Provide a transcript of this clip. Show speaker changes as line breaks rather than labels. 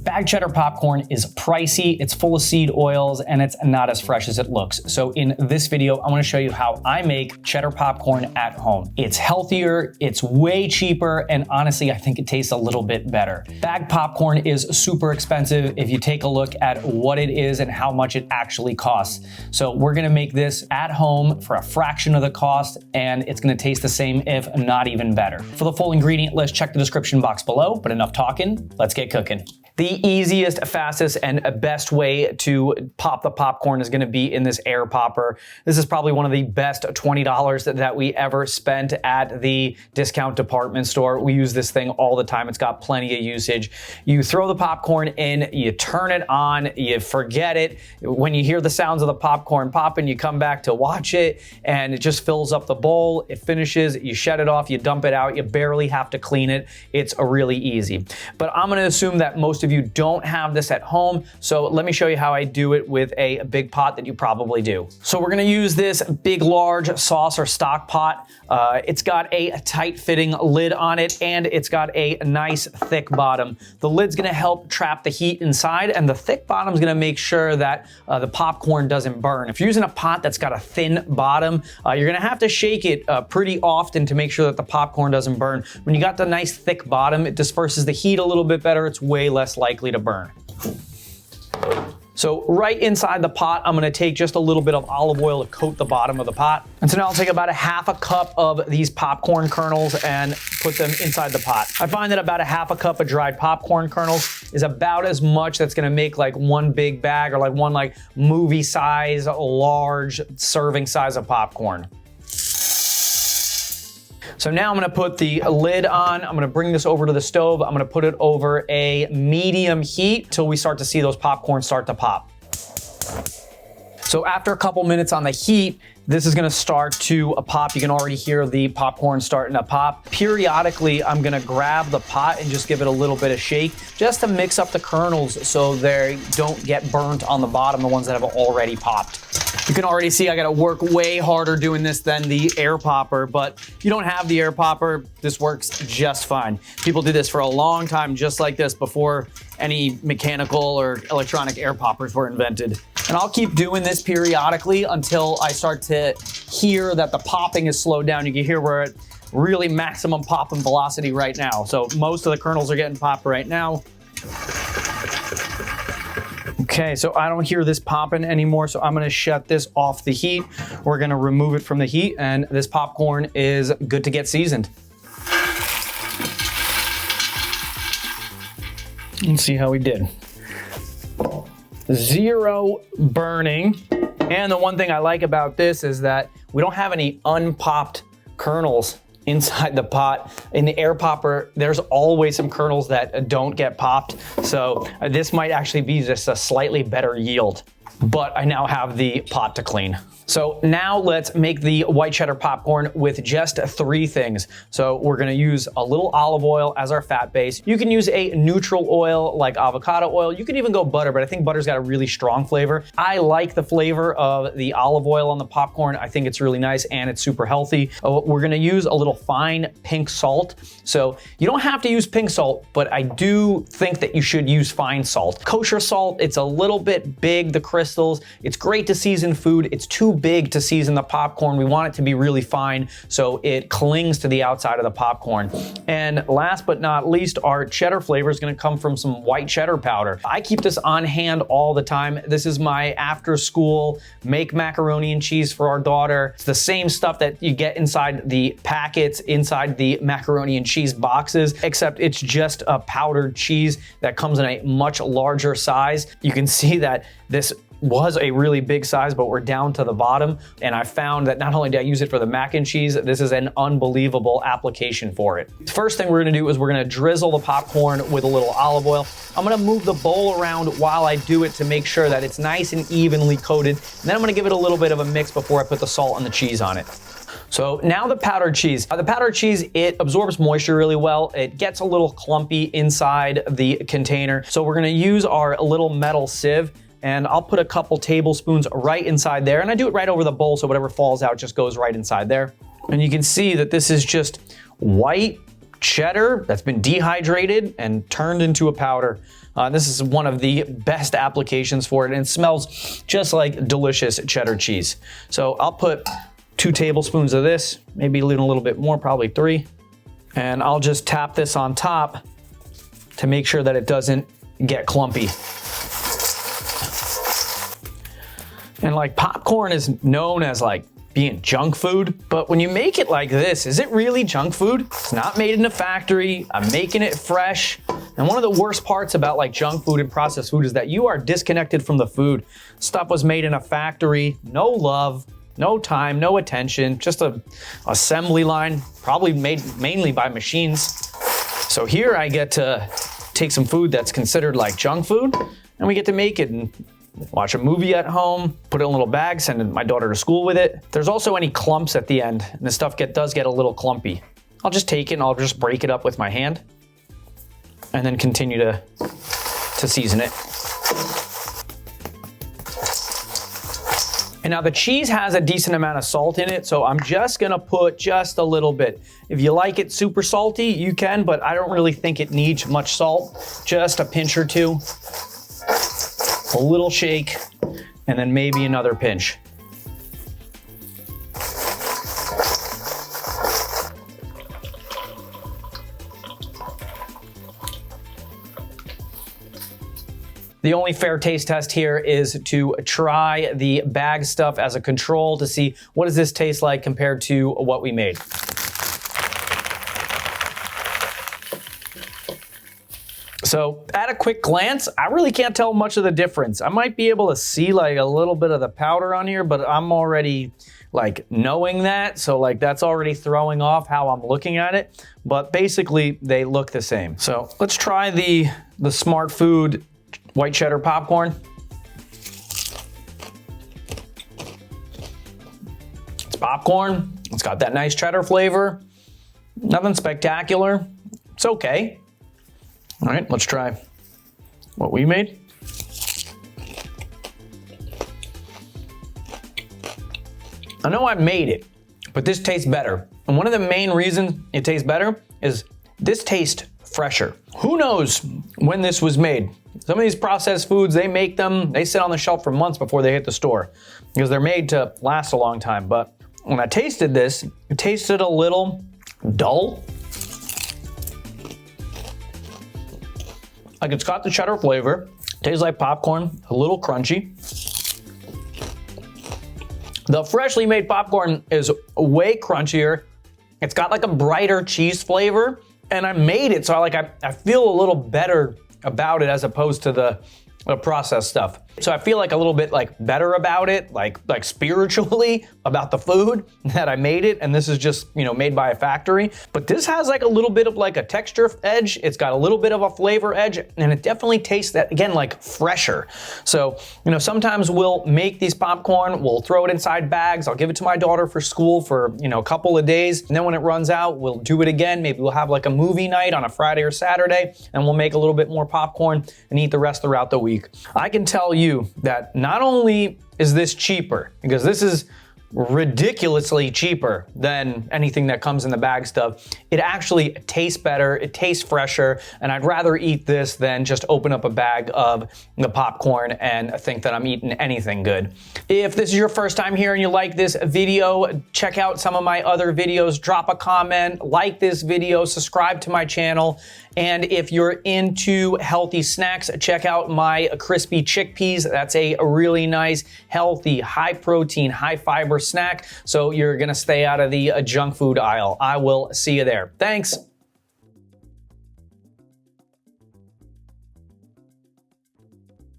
Bagged cheddar popcorn is pricey, it's full of seed oils, and it's not as fresh as it looks. So in this video, I wanna show you how I make cheddar popcorn at home. It's healthier, it's way cheaper, and honestly, I think it tastes a little bit better. Bagged popcorn is super expensive if you take a look at what it is and how much it actually costs. So we're gonna make this at home for a fraction of the cost, and it's gonna taste the same, if not even better. For the full ingredient list, check the description box below, but enough talking, let's get cooking. The easiest, fastest, and best way to pop the popcorn is gonna be in this air popper. This is probably one of the best $20 that we ever spent at the discount department store. We use this thing all the time. It's got plenty of usage. You throw the popcorn in, you turn it on, you forget it. When you hear the sounds of the popcorn popping, you come back to watch it, and it just fills up the bowl. It finishes, you shut it off, you dump it out. You barely have to clean it. It's really easy. But I'm gonna assume that most of you don't have this at home, so let me show you how I do it with a big pot that you probably do. So we're gonna use this big, large sauce or stock pot. It's got a tight fitting lid on it, and it's got a nice thick bottom. The lid's gonna help trap the heat inside, and the thick bottom's gonna make sure that the popcorn doesn't burn. If you're using a pot that's got a thin bottom, you're gonna have to shake it pretty often to make sure that the popcorn doesn't burn. When you got the nice thick bottom, it disperses the heat a little bit better. It's way less likely to burn. So right inside the pot, I'm gonna take just a little bit of olive oil to coat the bottom of the pot. And so now I'll take about a half a cup of these popcorn kernels and put them inside the pot. I find that about a half a cup of dried popcorn kernels is about as much that's gonna make like one big bag, or like one like movie size, large serving size of popcorn. So now I'm gonna put the lid on. I'm gonna bring this over to the stove. I'm gonna put it over a medium heat till we start to see those popcorn start to pop. So after a couple minutes on the heat, this is gonna start to pop. You can already hear the popcorn starting to pop. Periodically, I'm gonna grab the pot and just give it a little bit of shake, just to mix up the kernels so they don't get burnt on the bottom, the ones that have already popped. You can already see I gotta work way harder doing this than the air popper, but if you don't have the air popper, this works just fine. People did this for a long time just like this before any mechanical or electronic air poppers were invented. And I'll keep doing this periodically until I start to hear that the popping is slowed down. You can hear we're at really maximum popping velocity right now. So most of the kernels are getting popped right now. Okay, so I don't hear this popping anymore, so I'm gonna shut this off the heat. We're gonna remove it from the heat, and this popcorn is good to get seasoned. Let's see how we did. Zero burning. And the one thing I like about this is that we don't have any unpopped kernels inside the pot. In the air popper, there's always some kernels that don't get popped. So this might actually be just a slightly better yield, but I now have the pot to clean. So now let's make the white cheddar popcorn with just 3 things. So we're gonna use a little olive oil as our fat base. You can use a neutral oil like avocado oil. You can even go butter, but I think butter's got a really strong flavor. I like the flavor of the olive oil on the popcorn. I think it's really nice and it's super healthy. We're gonna use a little fine pink salt. So you don't have to use pink salt, but I do think that you should use fine salt. Kosher salt, it's a little bit big, the crystals. It's great to season food. It's too big to season the popcorn. We want it to be really fine so it clings to the outside of the popcorn. And last but not least, our cheddar flavor is gonna come from some white cheddar powder. I keep this on hand all the time. This is my after school make macaroni and cheese for our daughter. It's the same stuff that you get inside the packets, inside the macaroni and cheese boxes, except it's just a powdered cheese that comes in a much larger size. You can see that this was a really big size, but we're down to the bottom. And I found that not only do I use it for the mac and cheese, this is an unbelievable application for it. First thing we're gonna do is we're gonna drizzle the popcorn with a little olive oil. I'm gonna move the bowl around while I do it to make sure that it's nice and evenly coated. And then I'm gonna give it a little bit of a mix before I put the salt and the cheese on it. So now the powdered cheese. The powdered cheese, it absorbs moisture really well. It gets a little clumpy inside the container. So we're gonna use our little metal sieve, and I'll put a couple tablespoons right inside there, and I do it right over the bowl so whatever falls out just goes right inside there. And you can see that this is just white cheddar that's been dehydrated and turned into a powder. This is one of the best applications for it, and it smells just like delicious cheddar cheese. So I'll put 2 tablespoons of this, maybe a little bit more, probably 3. And I'll just tap this on top to make sure that it doesn't get clumpy. And like popcorn is known as like being junk food, but when you make it like this, is it really junk food? It's not made in a factory. I'm making it fresh. And one of the worst parts about like junk food and processed food is that you are disconnected from the food. Stuff was made in a factory, no love, no time, no attention, just a assembly line, probably made mainly by machines. So here I get to take some food that's considered like junk food, and we get to make it and watch a movie at home, put it in a little bag, send my daughter to school with it. There's also any clumps at the end, and the stuff does get a little clumpy. I'll just take it and I'll just break it up with my hand and then continue to season it. And now the cheese has a decent amount of salt in it, so I'm just gonna put just a little bit. If you like it super salty, you can, but I don't really think it needs much salt. Just a pinch or 2. A little shake, and then maybe another pinch. The only fair taste test here is to try the bag stuff as a control to see what does this taste like compared to what we made. So at a quick glance, I really can't tell much of the difference. I might be able to see like a little bit of the powder on here, but I'm already like knowing that. So like that's already throwing off how I'm looking at it. But basically they look the same. So let's try the Smartfood white cheddar popcorn. It's popcorn. It's got that nice cheddar flavor. Nothing spectacular. It's okay. All right, let's try what we made. I know I made it, but this tastes better. And one of the main reasons it tastes better is this tastes fresher. Who knows when this was made? Some of these processed foods, they make them, they sit on the shelf for months before they hit the store because they're made to last a long time. But when I tasted this, it tasted a little dull. Like it's got the cheddar flavor, tastes like popcorn, a little crunchy. The freshly made popcorn is way crunchier. It's got like a brighter cheese flavor, and I made it so I feel a little better about it as opposed to the processed stuff. So I feel like a little bit like better about it, like spiritually about the food that I made it, and this is just, you know, made by a factory. But this has like a little bit of like a texture edge. It's got a little bit of a flavor edge, and it definitely tastes that, again, like fresher. So, you know, sometimes we'll make these popcorn, we'll throw it inside bags. I'll give it to my daughter for school for, you know, a couple of days. And then when it runs out, we'll do it again. Maybe we'll have like a movie night on a Friday or Saturday, and we'll make a little bit more popcorn and eat the rest throughout the week. I can tell you that not only is this cheaper, because this is ridiculously cheaper than anything that comes in the bag stuff, it actually tastes better, it tastes fresher, and I'd rather eat this than just open up a bag of the popcorn and think that I'm eating anything good. If this is your first time here and you like this video, check out some of my other videos, drop a comment, like this video, subscribe to my channel, and if you're into healthy snacks, check out my crispy chickpeas. That's a really nice, healthy, high protein, high fiber snack, so you're gonna stay out of the junk food aisle. I will see you there. Thanks.